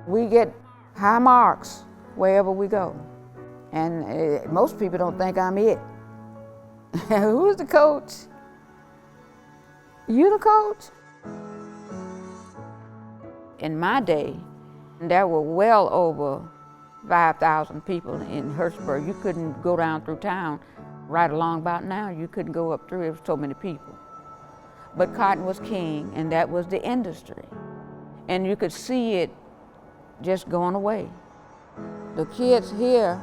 We get high marks wherever we go. And most people don't think I'm it. Who's the coach? You the coach? In my day, there were well over 5,000 people in Hurtsburg. You couldn't go down through town right along about now. You couldn't go up through, there was so many people. But cotton was king, and that was the industry. And you could see it just going away. The kids here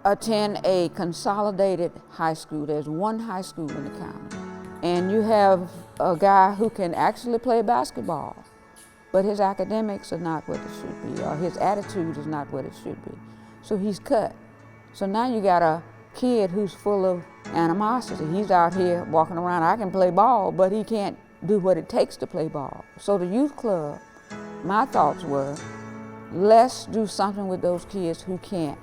attend a consolidated high school. There's one high school in the county. And you have a guy who can actually play basketball, but his academics are not what it should be, or his attitude is not what it should be. So he's cut. So now you got a kid who's full of animosity. He's out here walking around, I can play ball, but he can't do what it takes to play ball. So the youth club, my thoughts were, let's do something with those kids who can't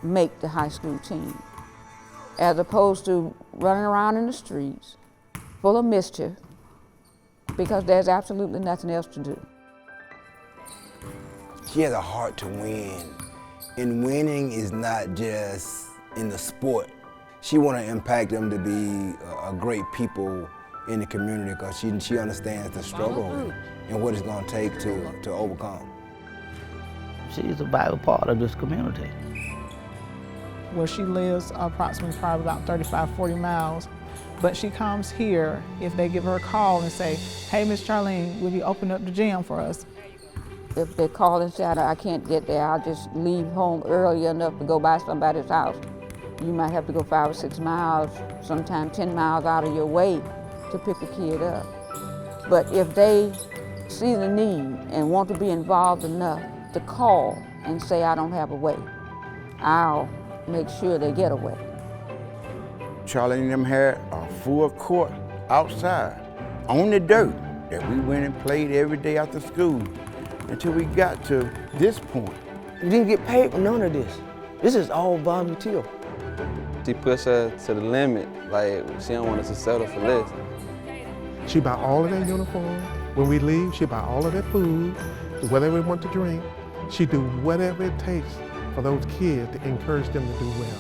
make the high school team, as opposed to running around in the streets full of mischief, because there's absolutely nothing else to do. She has a heart to win, and winning is not just in the sport. She want to impact them to be a great people in the community, because she understands the struggle and what it's going to take to overcome. She's a vital part of this community. Where she lives, approximately probably about 35, 40 miles. But she comes here if they give her a call and say, hey, Miss Charlean, will you open up the gym for us? If they call and say, I can't get there, I'll just leave home early enough to go by somebody's house. You might have to go 5 or 6 miles, sometimes 10 miles out of your way to pick a kid up. But if they see the need and want to be involved enough to call and say, I don't have a way, I'll make sure they get away. Charlean and them had a full court outside on the dirt that we went and played every day after school until we got to this point. You didn't get paid for none of this. This is all volunteer. She pushed her to the limit, like she don't want us to settle for less. She buy all of their uniforms. When we leave, she buy all of their food, whatever they want to drink. She do whatever it takes for those kids to encourage them to do well.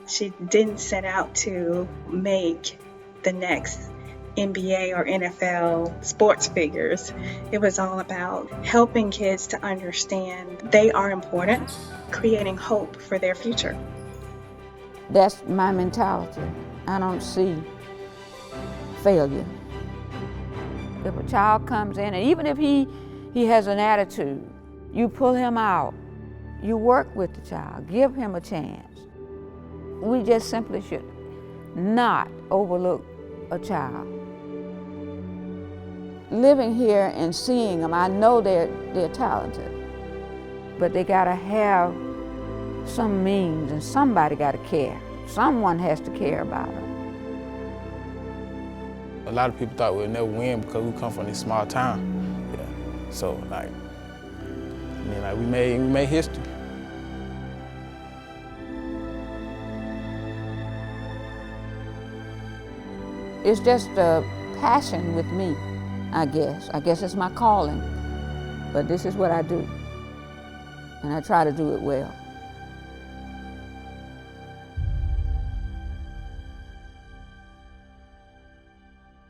She didn't set out to make the next NBA or NFL sports figures. It was all about helping kids to understand they are important, creating hope for their future. That's my mentality. I don't see failure. If a child comes in, and even if he has an attitude, you pull him out, you work with the child, give him a chance. We just simply should not overlook a child. Living here and seeing them, I know they're talented, but they gotta have some means, and somebody gotta care. Someone has to care about them. A lot of people thought we'd never win because we come from this small town. Yeah. So we made history. It's just a passion with me, I guess. I guess it's my calling, but this is what I do, and I try to do it well.